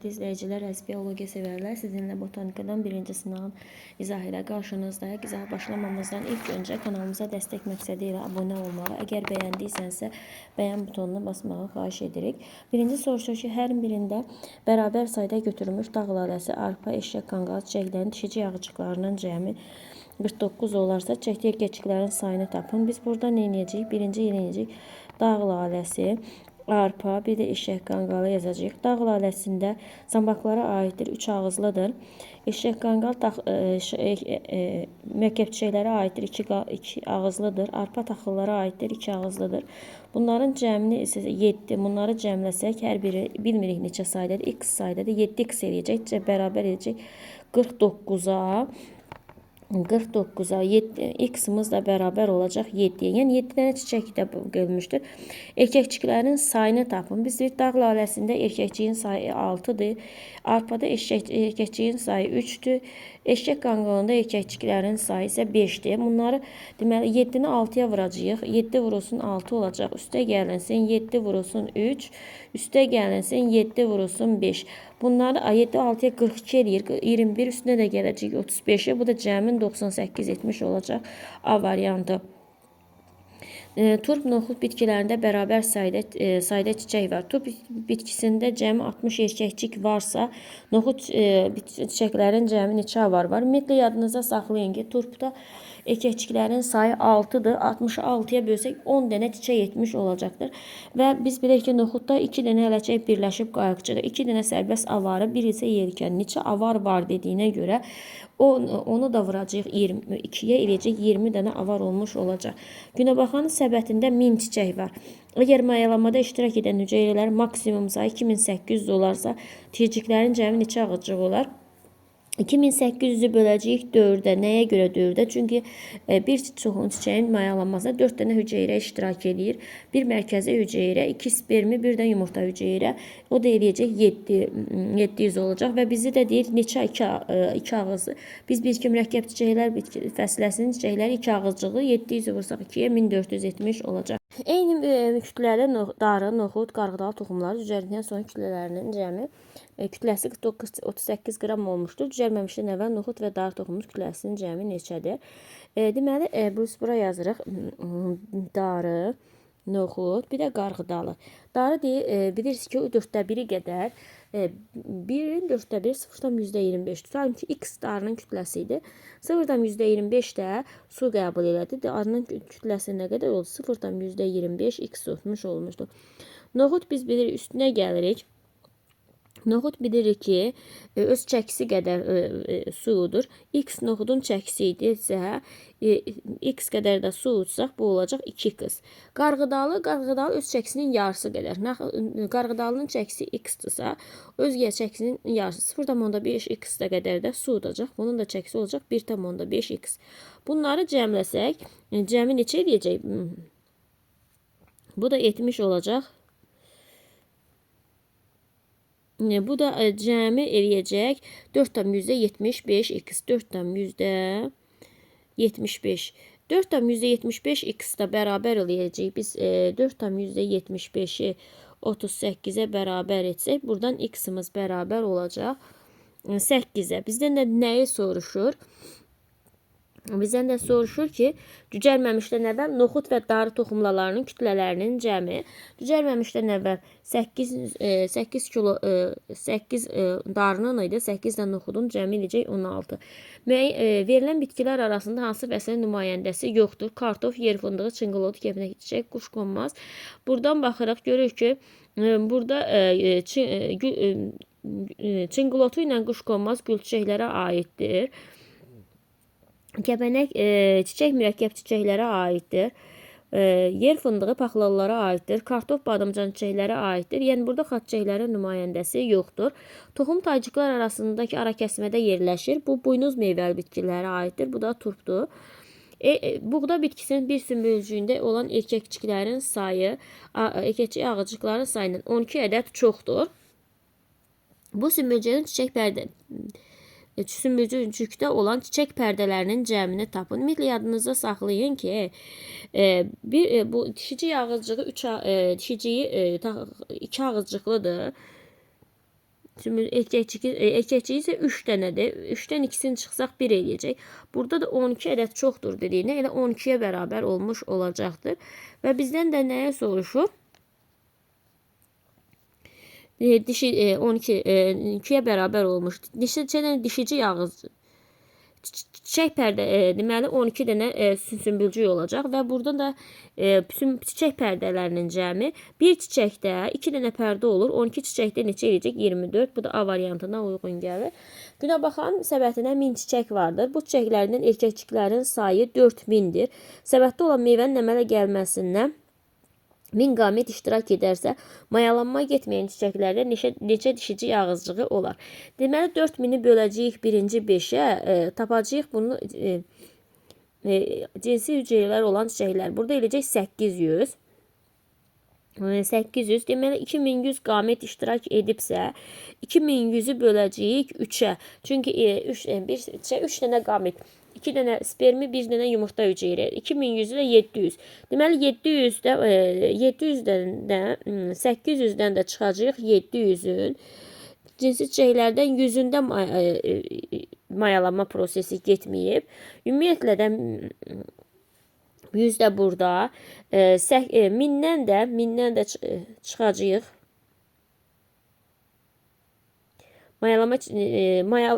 Hörmətli izləyicilər, əziz biologiya sevərlər, sizinlə botanikadan birinci sınağın izah ilə qarşınızdayıq. İzaha başlamamızdan ilk öncə kanalımıza dəstək məqsədi ilə abunə olmağı, əgər bəyəndiysənsə bəyən butonuna basmağı xahiş edirik. Birinci soruşur ki, hər birində bərabər sayda götürülmüş dağ laləsi, arpa, eşək, qanqal çiçəklərinin dişici yağıcıqlarının cəmi 49 olarsa, çəkdiyi erkəkçiklərin sayını tapın. Biz burada nə edəcəyik? Birinci eləyəcəyik dağ laləsi, arpa, bir də eşək qanqalı yazacağıq. Dağ laləsində zambaqlara aiddir, 3 ağızlıdır. Eşək qanqal mürəkkəb çiçəklərə aiddir, 2 ağızlıdır. Arpa taxıllara aiddir, 2 ağızlıdır. Bunların cəmini isə 7. Bunları cəmləsək, hər biri bilmirik neçə saydadır. X saydadır. 7x eləyəcək, bərabər edəcək 49-a. 49'a x'imiz da beraber olacak 7'ye. Yani 7 tane çiçek de görmüştür. Erkekçiklerin sayını tapın. Biz dağ laləsində erkekçiyin sayı 6'dır. Arpada erkekçiyin sayı 3'tür. Eşək qanqalında erkekçiklərin sayı isə 5'dir. Bunları deməli 7'ni 6'ya vuracağıq. 7 vurulsun 6 olacaq. Üstə gəlinsin 7 vurulsun 3. Üstə gəlinsin 7 vurulsun 5. Bunları 7 6'ya 42 eləyir. 21 üstünə də gələcək 35'e. Bu da cəmin 98-70 olacaq A variantı. Turp noxud bitkilərində bərabər sayda çiçək var. Turp bitkisində cəmi 60 erkəkçik varsa, noxud çiçəklərin cəmi neçə avar var? Ümumiyyətlə yadınıza saxlayın ki, turpda erkəkçiklərin sayı 6'dır. 66'ya bölsək 10 dənə çiçək etmiş olacaqdır. Və biz bilirik ki, noxudda 2 dənə hələçək birləşib qayıqçıdır. 2 dənə sərbəst avarı, bir isə yelkən. Neçə avar var dediyinə görə onu da vuracağıq 22'ye, eləyəcək 20 dənə avar olmuş olacaq. Günəbaxanın səbətində 1000 çiçək var. Əgər mayalamada iştirak edən hüceyrələr maksimum sayı 2800 olarsa, ticiklərin cəmi neçə ağızcıq olar? 2800'ü böləcəyik 4'ə. Nəyə görə 4'ə? Çünki bir çiçəyin mayalanmasına 4 dənə hüceyrə iştirak edir. Bir mərkəzi hüceyrə, 2 spermi, bir də yumurta hüceyrə. O da eləyəcək 700 olacaq və bizi də deyir neçə 2 ağızlı. Biz bitki mürəkkəb çiçəklər fəsiləsinin çiçəkləri 2 ağızcıqlı, 700 vursaq 2'yə 1470 olacaq. Eyni kütləli darı, noxud, qarğıdalı toxumları cücərdindən sonra kütlələrinin cəmi kütləsi 38 qram olmuşdur. Cücərməmişdən əvvəl noxud və darı toxumunun kütləsinin cəmi neçədir? Deməli, biz bura yazırıq darı, noxud, bir də qarğıdalı. Darı bilirsiniz ki, o 1/4 qədər, 1'in 1/4 0,25. Tutalım ki, x darının kütləsi idi. 0,25 də su qəbul elədi. Darının kütləsi nə qədər oldu? 0,25 x tutmuş olmuşdu. Noxud biz bilirik, üstünə gəlirik. Noxud bilirik ki, öz çəkisi qədər sudur. X noxudun çəkisi idisə, x qədər də su utsaq, bu olacaq 2x. Qarğıdalı öz çəkisinin yarısı qədər. Qarğıdalının çəkisi x-dırsa, özgə çəkisinin yarısı 0,5 x qədər də su udacaq. Bunun da çəkisi olacaq 1,5 x. Bunları cəmləsək, cəmi neçə edəcək? Bu da 70 olacaq. Bu da cəmi eləyəcək 4,75 x. 4,75. 4,75 x da bərabər eləyəcək. Biz 4,75'i 38'e bərabər etsək, buradan x-imiz bərabər olacaq 8'e. Bizdən də nəyi soruşur? Bizdən də soruşur ki, cücərməmişdən əvvəl noxud və darı toxumlarının kütlələrinin cəmi. Cücərməmişdən əvvəl 8 darının idi, 8 də noxudun cəmi eləyəcək 16. Verilən bitkilər arasında hansı fəslin nümayəndəsi yoxdur? Kartof, yer fındığı, çınqılotu, kəpənək çiçək, quşqonmaz. Buradan baxırıq, görürük ki, burada çınqılotu ilə quşqonmaz gül çiçəklərə aiddir. Kəpənək çiçək mürəkkəb çiçəklərə aiddir. Yer fındığı paxlalılara aiddir. Kartof badımcan çiçəklərə aiddir. Yəni burada xat çiçəklərin nümayəndəsi yoxdur. Toxum taycıqlar arasındakı ara kəsmədə yerləşir. Bu buynuz meyvəli bitkilərə aiddir. Bu da turpdur. Buğda bitkisinin bir sümbülcüyündə olan erkəkçiklərin sayı erkəkçik ağacıqların sayından 12 ədəd çoxdur. Bu sümbülcüyün sümbülcükdə olan çiçək pərdələrinin cəmini tapın. Ümumiyyətlə yadınızda saxlayın ki, bu dişici ağızcığı dişiciyi 2 ağızcıqlıdır. Erkəkçiyi isə 3 dənədir. 3-dən 2'sini çıxsaq 1 eləyəcək. Burada da 12 ədəd çoxdur dediyinə elə 12'yə bərabər olmuş olacaqdır. Və bizdən də nəyə soruşur? Dişi 12'ye bərabər olmuş. Dişici yağız. Çiçək pərdə deməli 12 dənə sümbülcük olacaq və burada da çiçək pərdələrinin cəmi bir çiçəkdə 2 dənə pərdə olur. 12 çiçəkdə neçə eləyəcək? 24. Bu da A variantına uyğun gəlir. Günəbaxan səbətində 1000 çiçək vardır. Bu çiçəklərdən erkəkçiklərin sayı 4000'dir. Səbətdə olan meyvənin əmələ gəlməsindən 1000 qamət iştirak edərsə, mayalanma getməyən çiçəklərdə neçə dişici yağızcığı olar? Deməli, 4000'i böləcəyik birinci 5'ə, tapacağıq bunu cinsi hüceyrələr olan çiçəklər. Burada eləyəcək 800. 800, deməli 2100 qamət iştirak edibsə, 2100'ü böləcəyik 3'ə. Çünki 3 dənə qamət, 2 dənə spermi, 1 dənə yumurta hüceyrə. 2100'ü də 700. Deməli 700'dən də 800'dən də çıxacağıq 700'ün. Cinsi çiçəklərdən 100'ündə mayalanma prosesi getməyib. Ümumiyyətlə də 100 də burada. 1000'dən də çıxacağıq. Mayalama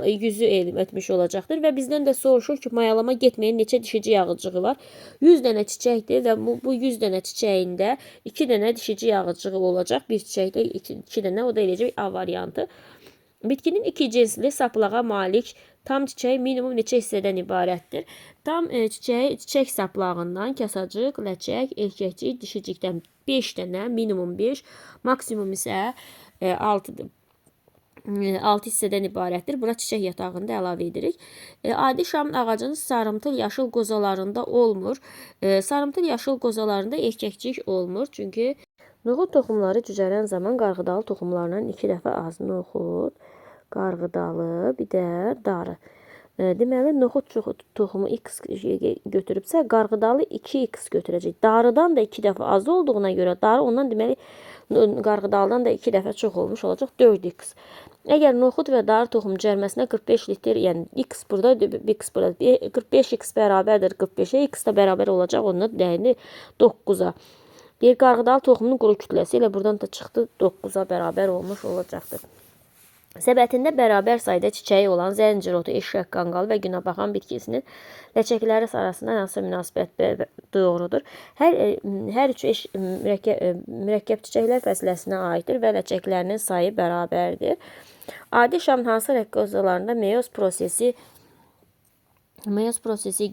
yüzü etmiş olacaqdır və bizdən də soruşur ki, mayalama getməyən neçə dişici yağıcığı var? 100 dənə çiçəkdir və bu 100 dənə çiçəyində 2 dənə dişici yağıcığı olacaq. Bir çiçəkdə 2 dənə, o da eləyəcək A variantı. Bitkinin iki cinsli saplağa malik tam çiçək minimum neçə hissədən ibarətdir? Tam çiçək saplağından kasacıq, ləçək, erkəkcik, dişicikdən 5 dənə, minimum 5, maksimum isə 6'dır. 6 hissədən ibarətdir. Bura çiçək yatağında əlavə edirik. Adi şam ağacının sarımtıl yaşıl qozalarında olmur. Sarımtıl yaşıl qozalarında erkəkcik olmur. Çünki noxud toxumları cücərən zaman qarğıdalı toxumlarından 2 dəfə az. Noxud, qarğıdalı, bir də darı. Deməli, noxud toxumu x götürübsə, qarğıdalı 2x götürəcək. Darıdan da 2 dəfə az olduğuna görə darı ondan deməli qarğıdalıdan da 2 dəfə çox olmuş olacaq 4x. Əgər noxud və darı toxumu cərməsinə 45 litr, yəni x burada, x burada, 45x bərabərdir 45'ə, x da bərabər olacaq onunla dəyini 9'a. Bir qarğıdalı toxumunun quru kütləsi ilə buradan da çıxdı 9'a bərabər olmuş olacaqdır. Səbətində bərabər sayda çiçəyi olan zəncirotu, eşşək qanqalı və günəbaxan bitkisinin ləçəkləri arasında hansı münasibət doğrudur? Hər üç mürəkkəb çiçəklər fəsiləsinə aiddir və ləçəklərinin sayı bərabərdir. Adi şam hansı rəqqozalarında meyoz prosesi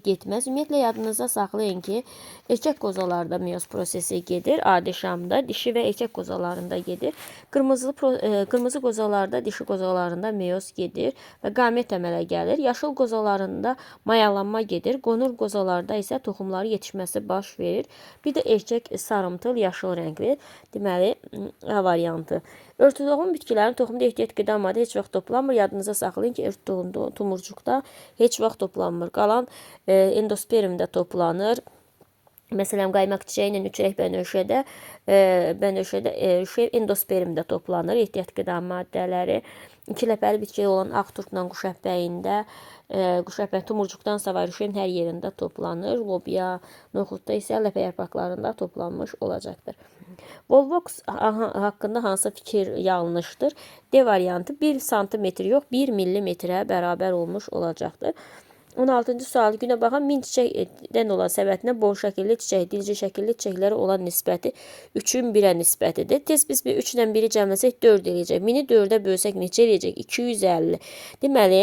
getməz. Ümumiyyətlə yadınızda saxlayın ki, erkək qozalarda meyoz prosesi gedir. Adi şamda dişi və erkək qozalarında gedir. Qırmızı qozalarda, dişi qozalarında meyoz gedir və qamət əmələ gəlir. Yaşıl qozalarında mayalanma gedir. Qonur qozalarda isə toxumları yetişməsi baş verir. Bir də erkək sarımtıl yaşıl rəngli, deməli A variantı. Örtüdolğun bitkilərin toxumda ehtiyat qida maddə heç vaxt toplanmır. Yadınıza saxlayın ki, örtüdolğun tumurcuqda heç vaxt toplanmır. Qalan endospermdə toplanır. Məsələn, qaymaq çiçəyi ilə üçrək bənövşədə endospermdə toplanır. Ehtiyat qida maddələri. İki ləpəli bitki olan ağ turpla quşəppəyində, quşəppəyin tumurcuqdan savayı rüşeyin hər yerində toplanır. Lobya, noxudda isə ləpə yarpaqlarında toplanmış olacaqdır. Volvox haqqında hansı fikir yanlışdır? D variantı 1 santimetr yox 1 millimetrə bərabər olmuş olacaqdır. 16-cı sual. Günəbaxan 1000 çiçəkdən olan səbətinə bol şəkilli çiçək, dilci şəkilli çiçəklərə olan nisbəti 3'ün 1'ə nisbətidir. Tez biz 3-dən 1'i cəmləsək 4 eləyəcək. 1000'i 4'ə bölsək neçə eləyəcək? 250. Deməli,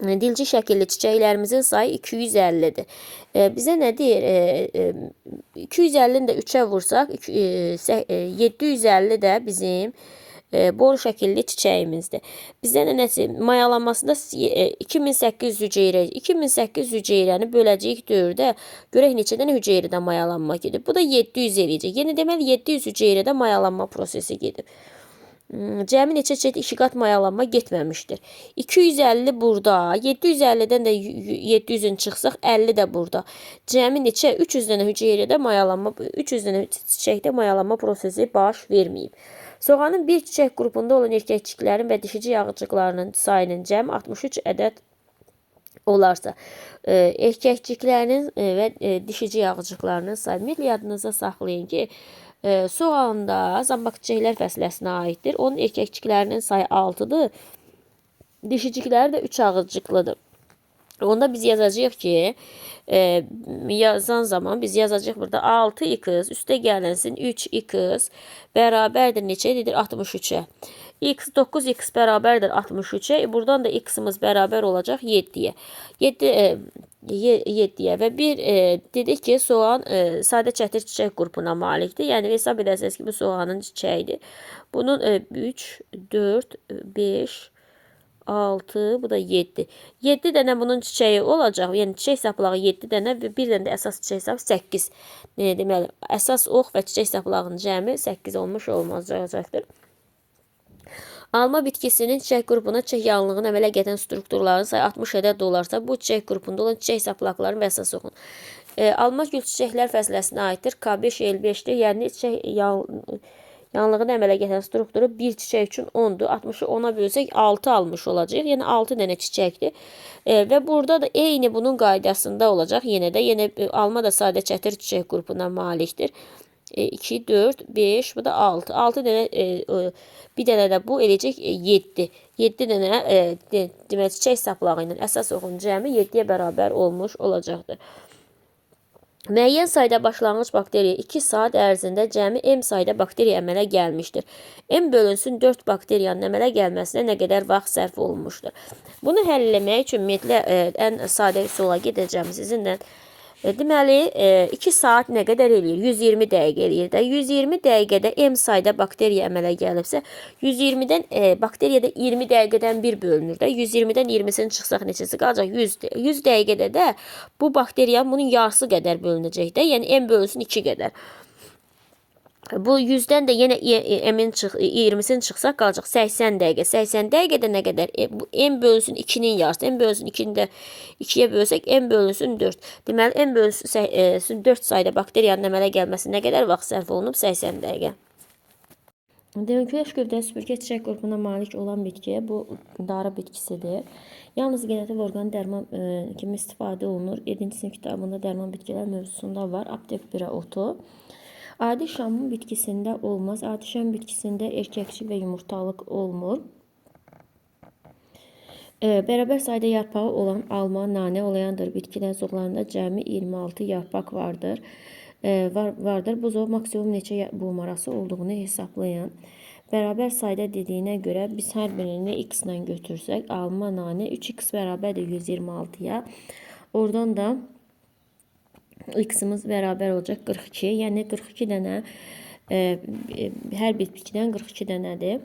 dilci şəkilli çiçəklərimizin sayı 250'dir. Bizə nə deyir? 250'ni də 3'ə vursaq, 750 də bizim boru şəkilli çiçəyimizdir. Bizdə nəsə mayalanmasında 2800 hüceyrə, 2800 hüceyrəni böləcəyik 4'ə, görək neçədən hüceyrədə mayalanma gedib. Bu da 700 eləyəcək. Yəni deməli 700 hüceyrədə mayalanma prosesi gedib. Cəmi neçə çeşid 2 qat mayalanma getməmişdir. 250 burada, 750'dən də 700'ün çıxsaq 50 də burada. Cəmi neçə 300 dənə hüceyrədə mayalanma, 300 dənə çiçəkdə mayalanma prosesi baş verməyib. Soğanın bir çiçək qrupunda olan erkəkçiklərin və dişici yağcıqlarının sayının cəm 63 ədəd olarsa, erkəkçiklərin və dişici yağcıqlarının sayı mütləq yadınızda saxlayın ki, soğanda zambaq çiçəklər fəsiləsinə aiddir. Onun erkəkçiklərinin sayı 6-dır, dişicikləri də 3 ağızcıqlıdır. Onda biz yazacağıq ki, yazan zaman biz yazacağıq burada 6x üstə gələnsin 3x bərabərdir neçədir? 63-ə. 9x bərabərdir 63-ə. Buradan da x-imiz bərabər olacaq 7-yə. 7-yə və bir dedik ki, soğan sadə çətir çiçək qrupuna malikdir. Yəni hesab edəsiniz ki, bu soğanın çiçəyidir. Bunun 3, 4, 5, 6, bu da 7. 7 dənə bunun çiçəyi olacaq. Yəni çiçək saplağı 7 dənə və bir dənə də əsas çiçək saplağı 8. Deməli, əsas ox və çiçək saplağının cəmi 8 olmuş olacaqdır. Alma bitkisinin çiçək qrupuna çiçək yalnızlığını əmələ gətirən strukturların sayı 60 ədəd olarsa, bu çiçək qrupunda olan çiçək saplaqların və əsas oxun. Alma gül çiçəklər fəsiləsinə aiddir. K5L5-dir. Yəni çiçək yanlığını əmələ gətirən strukturu bir çiçək üçün 10'dur. 60'ı 10'a bölsək 6 almış olacaq. Yəni 6 dənə çiçəkdir. Və burada da eyni bunun qaydasında olacaq. Yenə alma da sadə çətir çiçək qrupuna malikdir. 2, 4, 5, bu da 6. 6 dənə, bir dənə də bu eləyəcək 7. 7 dənə demək çiçək saplağı ilə əsas oxun cəmi 7-yə bərabər olmuş olacaqdır. Müəyyən sayda başlanğıc bakteriya 2 saat ərzində cəmi M sayda bakteriya əmələ gəlmişdir. M bölünsün 4 bakteriyanın əmələ gəlməsinə nə qədər vaxt sərf olunmuşdur. Bunu həll etmək üçün ümumiyyətlə ən sadə üsula gedəcəm sizinlə. Deməli, 2 saat nə qədər eləyir? 120 dəqiqə eləyir də. 120 dəqiqədə M sayda bakteriya əmələ gəlibsə, 120-dən bakteriyada 20 dəqiqədən bir bölünür də. 120-dən 20'sini çıxsaq neçəsi qalacaq? 100 dəqiqədə də bu bakteriyanın bunun yarısı qədər bölünəcək də. Yəni M bölünsün 2 qədər. Bu 100'dən də yenə 20'sini çıxsaq qalacaq 80 dəqiqə. 80 dəqiqədə nə qədər? Bu M bölünsün 2'nin yarısı. M bölünsün 2'ni də 2'yə bölsək M bölünsün 4. Deməli M bölünsün 4 sayda bakteriyanın əmələ gəlməsi nə qədər vaxt sərf olunub? 80 dəqiqə. Demək, küləş gövdəli süpürgə çiçək qrupuna malik olan bitki bu darı bitkisidir. Yalnız generativ orqan dərman kimi istifadə olunur. 7-ci sinif kitabında dərman bitkilər mövzusunda var. Aptek 1'ə otu. Adi şamın bitkisində olmaz. Adi şam bitkisində erkəkçik və yumurtalıq olmur. Bərabər sayda yarpağı olan alma, nanə olayandır. Bitkilər zoğlarında cəmi 26 yarpaq vardır. Bu zoğ maksimum neçə buğum arası olduğunu hesablayan. Bərabər sayda dediyinə görə biz hər birini x ilə götürsək, alma, nanə 3x bərabərdir 126'ya. Oradan da x-imiz bərabər olacaq 42. Yəni 42 dənə hər bir bitkidən 42 dənədir.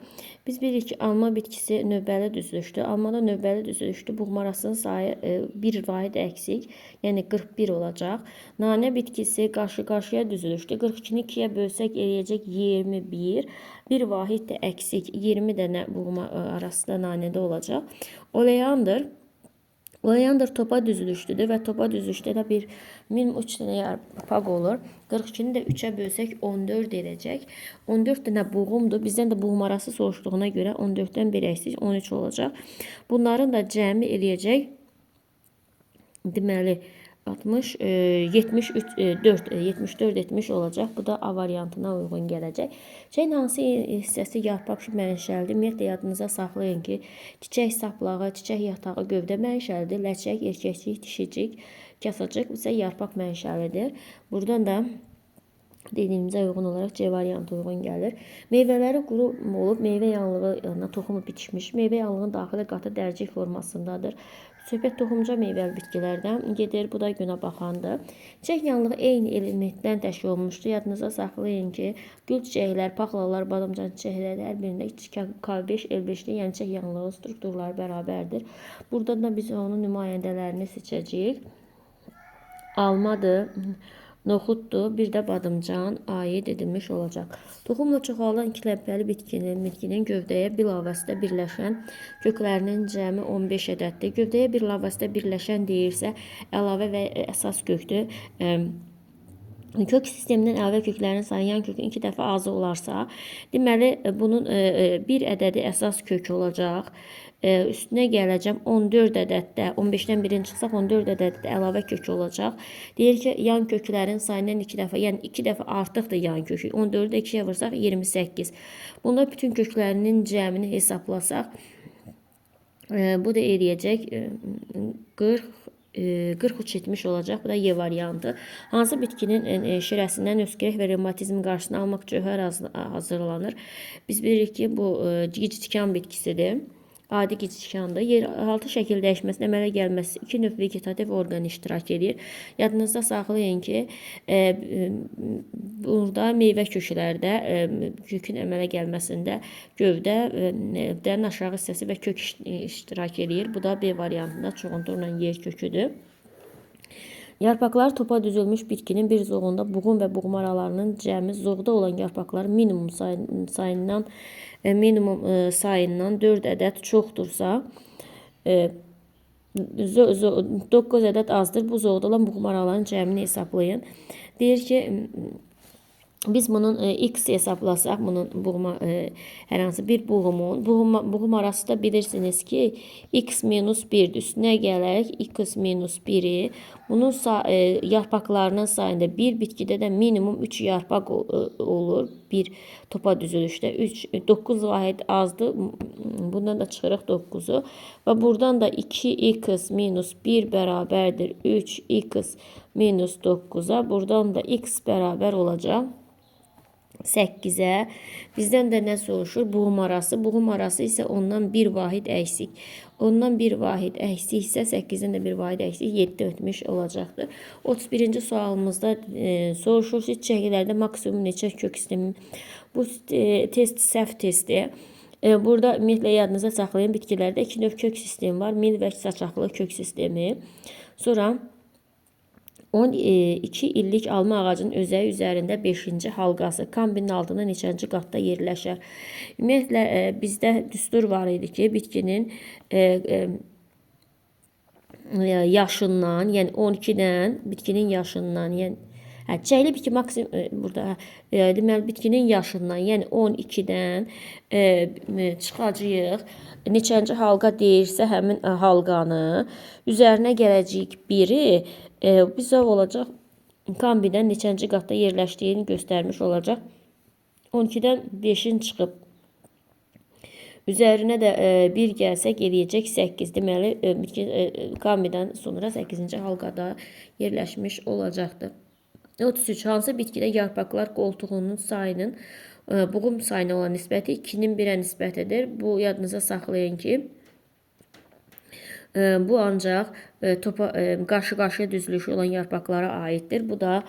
Biz bilirik ki, alma bitkisi növbəli düzülüşdür. Almada növbəli düzülüşdür. Buğum arasının sayı bir vahid əksik. Yəni 41 olacaq. Nanə bitkisi qarşı-qarşıya düzülüşdür. 42'ni 2'yə bölsək eləyəcək 21. Bir vahid də əksik 20 dənə buğum arasında nanədə olacaq. Oleander topa düzülüşdüdür və topa düzülüşdə də bir minimum 3 dənə yarpaq olur. 42'ni də 3'ə bölsək 14 edəcək. 14 dənə buğumdur. Bizdən də buğum arası soruşduğuna görə 14'dən 1 əksik 13 olacaq. Bunların da cəmi eləyəcək. Deməli 60, 74 olacaq. Bu da A variantına uyğun gələcək. Çiçəyin hansı hissəsi yarpaq mənşəlidir? Ümumiyyətlə yadınıza saxlayın ki, çiçək saplağı, çiçək yatağı gövdə mənşəlidir. Ləçək, erkəkçik, dişicik, kasacıq isə yarpaq mənşəlidir. Buradan da dediyimizə uyğun olaraq C variantı uyğun gəlir. Meyvələri quru olub, meyvə yanlığına toxumu bitişmiş. Meyvə yanlığının daxili qatı dərcik formasındadır. Söhbət toxumca meyvəli bitkilərdən gedir. Bu da günə baxandır. Çiçək yanlığı eyni elementdən təşkil olunmuşdur. Yadınıza saxlayın ki, gül çiçəklər, paxlalar, badamcan çiçəklər hər birində K5L5-dir. Yəni çiçək yanlığı strukturları bərabərdir. Burada da biz onun nümayəndələrini seçəcəyik. Almadır, noxuddur, bir də badımcan aid edilmiş olacaq. Toxumla çoxalan ikiləpəli bitkinin gövdəyə bilavasitə birləşən köklərinin cəmi 15 ədəddir. Gövdəyə bilavasitə birləşən deyirsə, əlavə və əsas kökdür. Kök sistemindən əlavə köklərin sayı yan kökün 2 dəfə azı olarsa, deməli bunun bir ədədi əsas kök olacaq. Üstünə gələcəm 14 ədəddə, 15-dən birini çıxsaq 14 ədəddə əlavə kök olacaq. Deyir ki, yan köklərin sayından 2 dəfə, yəni 2 dəfə artıqdır yan kökü. 14-ü də 2-yə vursaq 28. Bunda bütün köklərinin cəmini hesablasaq, bu da eləyəcək 43-70 olacaq. Bu da Y variantı. Hansı bitkinin şirəsindən öskürək və revmatizm qarşısını almaq cövhər hazırlanır? Biz bilirik ki, bu gictikan bitkisidir. Adi gictikandır. Yeraltı şəkil dəyişməsinin əmələ gəlməsi 2 növ vegetativ orqan iştirak edir. Yadınızda saxlayın ki, burada meyvə köklərdə kökün əmələ gəlməsində gövdə, dərin aşağı hissəsi və kök iştirak edir. Bu da B variantında çoxunturla yer köküdür. Yarpaqları topa düzülmüş bitkinin bir zoğunda buğum və buğum aralarının cəmi zoğda olan yarpaqların minimum sayından 4 ədəd çoxdursa, 9 ədəd azdır. Bu zoğda olan buğum aralarının cəmini hesablayın. Deyir ki, biz bunun x hesablasaq, bunun buğuma, hər hansı bir buğum arası da bilirsiniz ki, x minus 1'dir. Üstünə gələrək x minus 1'i, bunun yarpaqlarının sayında bir bitkidə də minimum 3 yarpaq olur. Bir topa düzülüşdə 9 vahid azdır. Bundan da çıxırıq 9'u. Və buradan da 2x minus 1 bərabərdir 3x minus 9'a. Buradan da x bərabər olacaq 8'e. Bizdən də nə soruşur? Buğum arası. Buğum arası isə ondan bir vahid əksik. Ondan bir vahid əksik isə 8'den də bir vahid əksik 7 ötmüş olacaqdır. 31-ci sualımızda soruşur, siz çəkilərdə maksimum neçə kök sistemi? Bu test səhv testi. Burada ümumiyyətlə yadınıza saxlayın, bitkilərdə 2 növ kök sistemi var. Mil və saçaqlı kök sistemi. Sonra 12 illik alma ağacının özəyi üzərində 5-ci halqası kombinin altında neçənci qatda yerləşər? Ümumiyyətlə bizdə düstur var idi ki, bitkinin yaşından, yəni 12-dən bitkinin yaşından, yəni çiçəkli bitki maksimum burada deməli bitkinin yaşından, yəni 12-dən çıxacağıq. Neçənci halqa deyirsə həmin halqanı üzərinə gələcəyik biri bizə olacaq kombidən neçənci qatda yerləşdiyini göstərmiş olacaq. 12-dən 5'in çıxıb üzərinə də 1 gəlsək eləyəcək 8. Deməli kombidən sonra 8-ci halqada yerləşmiş olacaqdır. 33. Hansı bitkidə yarpaqlar qoltuğunun sayının buğum sayına olan nisbəti 2'nin 1'ə nisbətidir. Bu yadınıza saxlayın ki, bu ancaq qarşı-qarşıya düzülüşü olan yarpaqlara aiddir. Bu da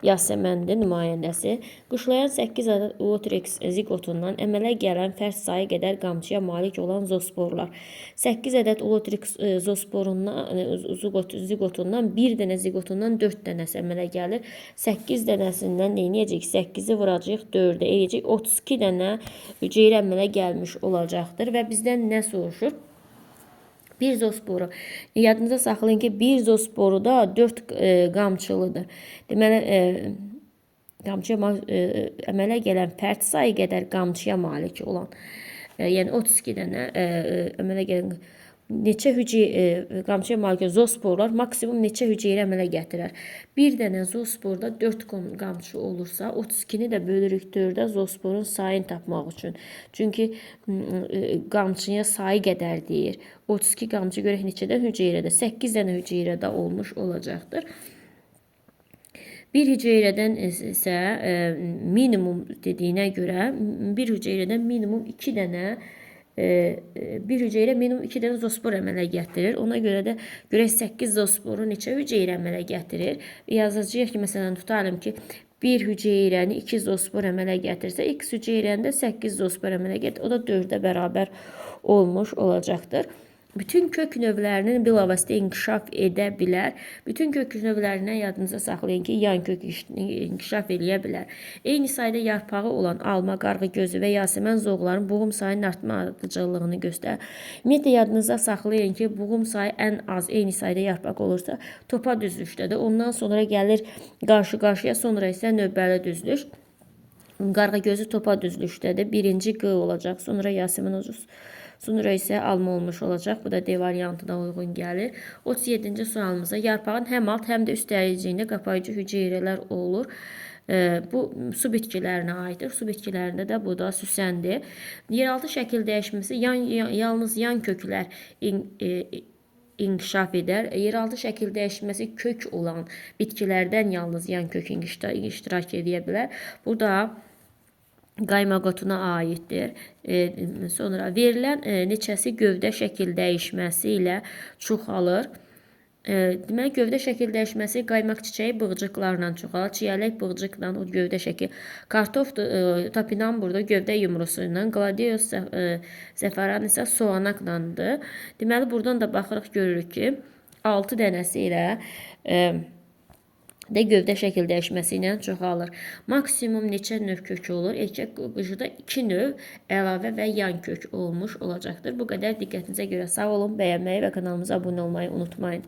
Yasəməndir nümayəndəsi. Qışlayan 8 ədəd Uotrex zigotundan əmələ gələn fərd sayı qədər qamçıya malik olan zoosporlar. 8 ədəd Uotrex zigotundan 1 dənə zigotundan 4 dənəsi əmələ gəlir. 8 dənəsindən neynəyəcək? 8'i vuracaq 4'e eləyəcək. 32 dənə hüceyrə əmələ gəlmiş olacaqdır və bizdən nə soruşur? Bir zoosporu. Yadınıza saxlayın ki, bir zoosporu da 4 qamçılıdır. Deməli, qamçıya əmələ gələn fərd sayı qədər qamçıya malik olan, yəni 32 dənə əmələ gələn neçə qamçıya malik zoosporlar maksimum neçə hüceyrə əmələ gətirər? Bir dənə zoosporda 4 qamçı olursa, 32'ni də bölürük 4'ə zoosporun sayını tapmaq üçün. Çünki qamçıya sayı qədər deyir. 32 qamçı görək neçədən hüceyrədə? 8 dənə hüceyrədə olmuş olacaqdır. Bir hüceyrədən isə minimum dediyinə görə bir hüceyrədən minimum 2 dənə bir hüceyrə minimum 2 dənə zoospor əmələ gətirir. Ona görə də görək 8 zoosporu neçə hüceyrə əmələ gətirir? Yazacağıq ki, məsələn tutalım ki, bir hüceyrəni 2 zoospor əmələ gətirsə, x hüceyrəndə 8 zoospor əmələ gətirir. O da 4'ə bərabər olmuş olacaqdır. bütün kök növlərinin bilavasitə inkişaf edə bilər. Bütün kök növlərindən yadınıza saxlayın ki, yan kök inkişaf eləyə bilər. Eyni sayda yarpağı olan alma, qarğıgözü və yasəmən zoğların buğum sayının artma ardıcıllığını göstərir. Ümumiyyətlə yadınıza saxlayın ki, buğum sayı ən az eyni sayda yarpaq olursa topa düzlükdədir. Ondan sonra gəlir qarşı-qarşıya, sonra isə növbəli düzlük. Qarğıgözü topa düzlükdədir. Birinci Q olacaq, sonra yasəmən ucuz. Sonra isə alma olmuş olacaq. Bu da D variantına uyğun gəlir. 37-ci sualımıza yarpağın həm alt, həm də üst dəriciyində qapayıcı hüceyrələr olur. Bu su bitkilərinə aiddir. Su bitkilərində də bu da süsəndir. Yeraltı şəkil dəyişməsi yalnız yan köklər inkişaf edər. Yeraltı şəkil dəyişməsi kök olan bitkilərdən yalnız yan kök iştirak edə bilər. Burada qaymaqotuna aiddir. Sonra verilən neçəsi gövdə şəkil dəyişməsi ilə çoxalır. Deməli, gövdə şəkil dəyişməsi qaymaq çiçəyi bığcıqlarla çoxalır. Çiyələk bığcıqla o gövdə şəkil. Kartof tapinan burada gövdə yumrusu ilə, gladius zəfəran isə soğanaqlandır. Deməli, buradan da baxırıq, görürük ki, 6 dənəsi ilə də gövdə şəkil dəyişməsi ilə çoxalır. Maksimum neçə növ kök olur? Erkək qıcıda 2 növ əlavə və yan kök olmuş olacaqdır. Bu qədər, diqqətinizə görə sağ olun, bəyənməyi və kanalımıza abunə olmayı unutmayın.